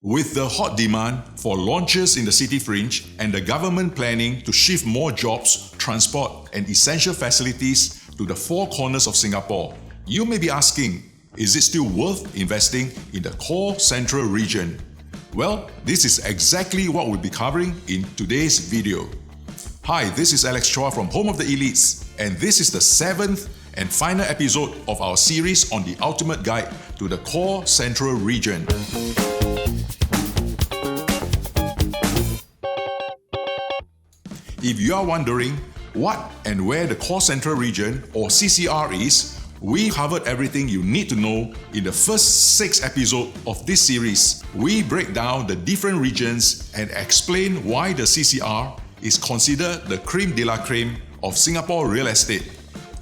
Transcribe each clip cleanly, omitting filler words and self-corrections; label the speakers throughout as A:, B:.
A: With the hot demand for launches in the city fringe and the government planning to shift more jobs, transport and essential facilities to the four corners of Singapore, you may be asking, is it still worth investing in the core central region? Well, this is exactly what we'll be covering in today's video. Hi, this is Chua from Home of the Elites, and this is the 7th and final episode of our series on the ultimate guide to the core central region. If you are wondering what and where the core central region or CCR is, we covered everything you need to know in the first 6 episodes of this series. We break down the different regions and explain why the CCR is considered the creme de la creme of Singapore real estate.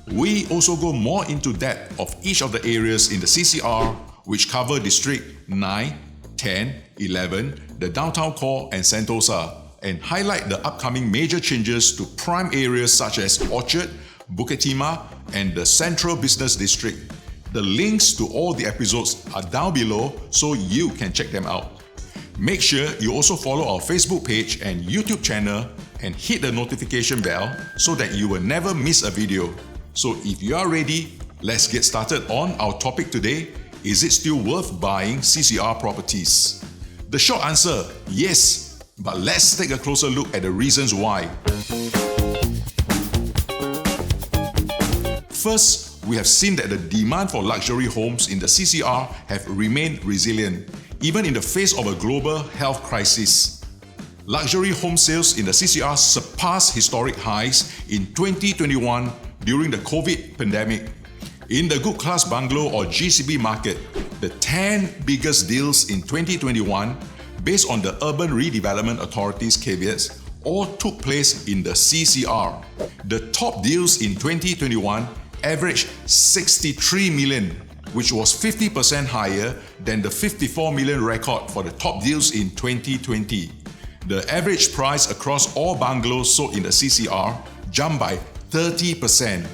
A: We also go more into depth of each of the areas in the CCR, which cover District 9, 10, 11, the Downtown Core and Sentosa, and highlight the upcoming major changes to prime areas such as Orchard, Bukit Timah, and the Central Business District. The links to all the episodes are down below so you can check them out. Make sure you also follow our Facebook page and YouTube channel and hit the notification bell so that you will never miss a video. So if you are ready, let's get started on our topic today. Is it still worth buying CCR properties? The short answer, yes. But let's take a closer look at the reasons why. First, we have seen that the demand for luxury homes in the CCR have remained resilient, even in the face of a global health crisis. Luxury home sales in the CCR surpassed historic highs in 2021 during the COVID pandemic. In the good class bungalow or GCB market, the 10 biggest deals in 2021 based on the Urban Redevelopment Authority's caveats, all took place in the CCR. The top deals in 2021 averaged 63 million, which was 50% higher than the 54 million record for the top deals in 2020. The average price across all bungalows sold in the CCR jumped by 30%,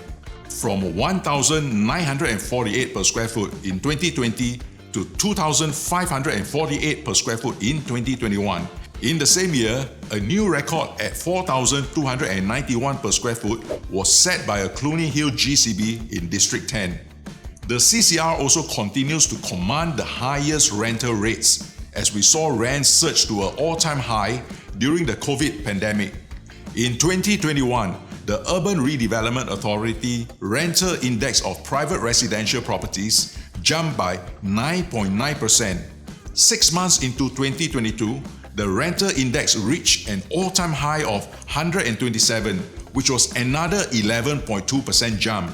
A: from 1,948 per square foot in 2020 to 2,548 per square foot in 2021. In the same year, a new record at 4,291 per square foot was set by a Cluny Hill GCB in District 10. The CCR also continues to command the highest rental rates, as we saw rents surge to an all-time high during the COVID pandemic. In 2021, the Urban Redevelopment Authority Rental Index of private residential properties jumped by 9.9%. 6 months into 2022, the rental index reached an all-time high of 127, which was another 11.2% jump.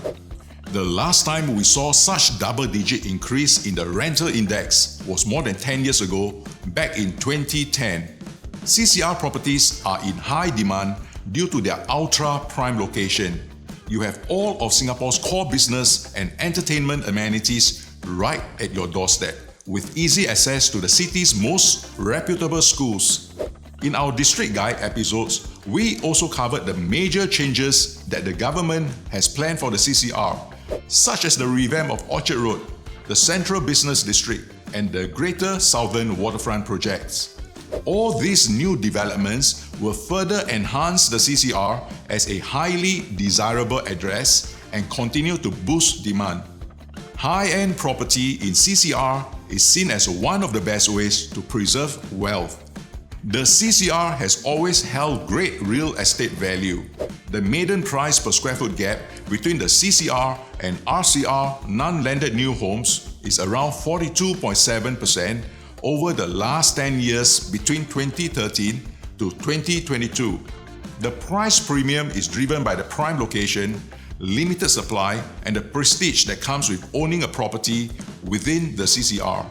A: The last time we saw such double-digit increase in the rental index was more than 10 years ago, back in 2010. CCR properties are in high demand due to their ultra-prime location. You have all of Singapore's core business and entertainment amenities right at your doorstep, with easy access to the city's most reputable schools. In our District Guide episodes, we also covered the major changes that the government has planned for the CCR, such as the revamp of Orchard Road, the Central Business District, and the Greater Southern Waterfront projects. All these new developments will further enhance the CCR as a highly desirable address and continue to boost demand. High-end property in CCR is seen as one of the best ways to preserve wealth. The CCR has always held great real estate value. The median price per square foot gap between the CCR and RCR non-landed new homes is around 42.7% over the last 10 years between 2013 to 2022. The price premium is driven by the prime location, limited supply, and the prestige that comes with owning a property within the CCR.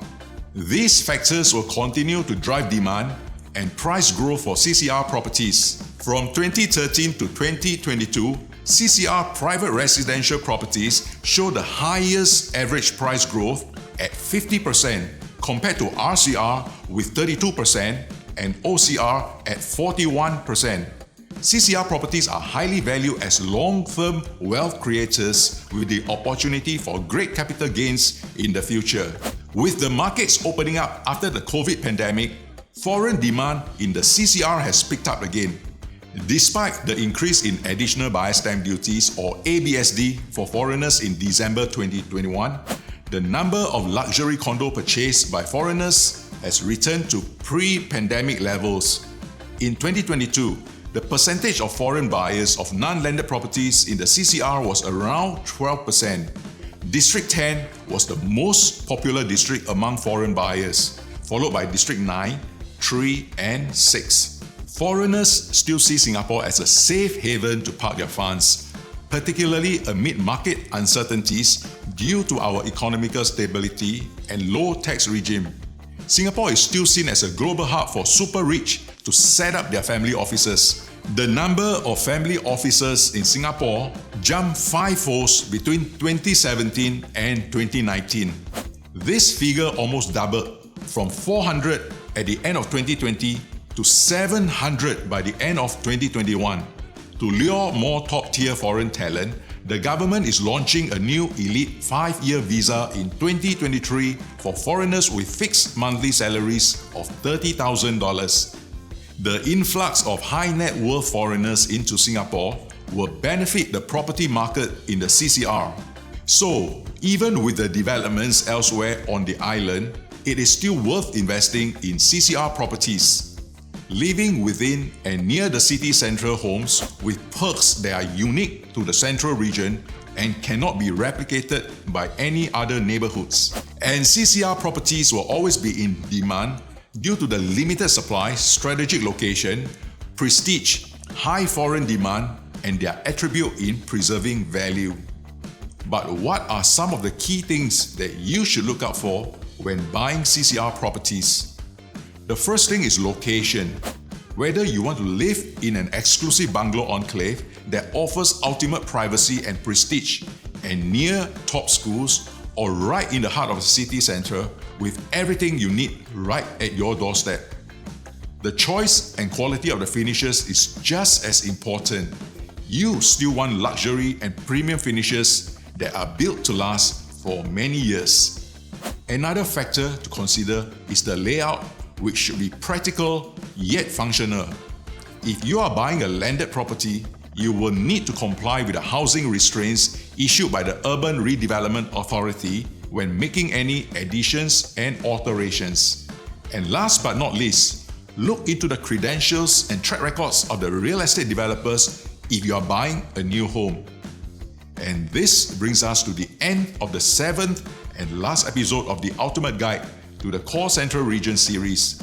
A: These factors will continue to drive demand and price growth for CCR properties. From 2013 to 2022, CCR private residential properties show the highest average price growth at 50% compared to RCR with 32% and OCR at 41%. CCR properties are highly valued as long-term wealth creators with the opportunity for great capital gains in the future. With the markets opening up after the COVID pandemic, foreign demand in the CCR has picked up again. Despite the increase in additional buyer stamp duties or ABSD for foreigners in December 2021, the number of luxury condo purchased by foreigners has returned to pre-pandemic levels. In 2022, the percentage of foreign buyers of non-landed properties in the CCR was around 12%. District 10 was the most popular district among foreign buyers, followed by District 9, 3 and 6. Foreigners still see Singapore as a safe haven to park their funds, particularly amid market uncertainties due to our economical stability and low tax regime. Singapore is still seen as a global hub for super rich to set up their family offices. The number of family offices in Singapore jumped fivefold between 2017 and 2019. This figure almost doubled from 400 at the end of 2020 to 700 by the end of 2021. To lure more top-tier foreign talent, the government is launching a new elite 5-year visa in 2023 for foreigners with fixed monthly salaries of $30,000. The influx of high net worth foreigners into Singapore will benefit the property market in the CCR. So, even with the developments elsewhere on the island, it is still worth investing in CCR properties. Living within and near the city central homes with perks that are unique to the central region and cannot be replicated by any other neighbourhoods. And CCR properties will always be in demand due to the limited supply, strategic location, prestige, high foreign demand, and their attribute in preserving value. But what are some of the key things that you should look out for when buying CCR properties? The first thing is location. Whether you want to live in an exclusive bungalow enclave that offers ultimate privacy and prestige and near top schools, or right in the heart of the city centre with everything you need right at your doorstep. The choice and quality of the finishes is just as important. You still want luxury and premium finishes that are built to last for many years. Another factor to consider is the layout, which should be practical yet functional. If you are buying a landed property, you will need to comply with the housing restraints issued by the Urban Redevelopment Authority when making any additions and alterations. And last but not least, look into the credentials and track records of the real estate developers if you are buying a new home. And this brings us to the end of the 7th and last episode of the Ultimate Guide to the Core Central Region series.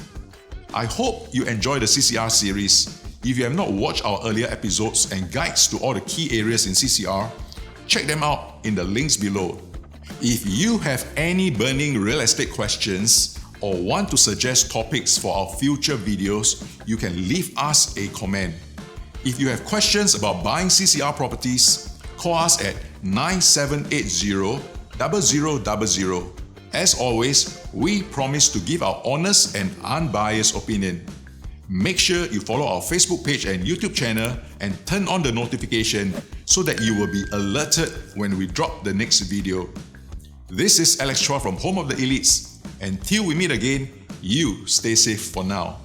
A: I hope you enjoy the CCR series. If you have not watched our earlier episodes and guides to all the key areas in CCR, check them out in the links below. If you have any burning real estate questions or want to suggest topics for our future videos, you can leave us a comment. If you have questions about buying CCR properties, call us at 9780-0000. As always, we promise to give our honest and unbiased opinion. Make sure you follow our Facebook page and YouTube channel and turn on the notification so that you will be alerted when we drop the next video. This is Alex Chua from Home of the Elites. Until we meet again, you stay safe for now.